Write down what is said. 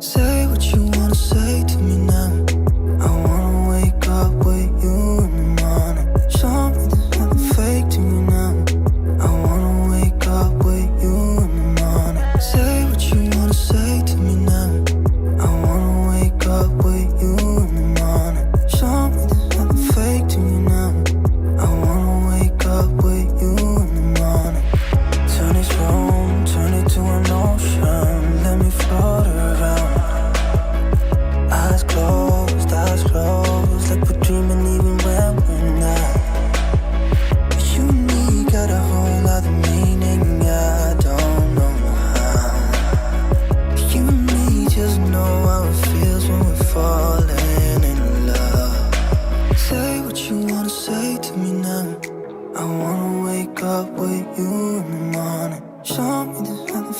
Say what you wanna say to me now. I wanna wake up with you in the morning. Show me there's nothing fake to me now. I wanna wake up with you in the morning. Say what you wanna say to me now. I wanna wake up with you in the morning. Show me there's nothing fake to me now. I wanna wake up with you in the morning. Turn this room, turn it to an ocean. Let me float around. Eyes closed, like we're dreaming even when we're not. You and me got a whole other meaning, I don't know how. You and me just know how it feels when we're falling in love. Say what you wanna say to me now. I wanna wake up with you in the morning. Show me there's nothing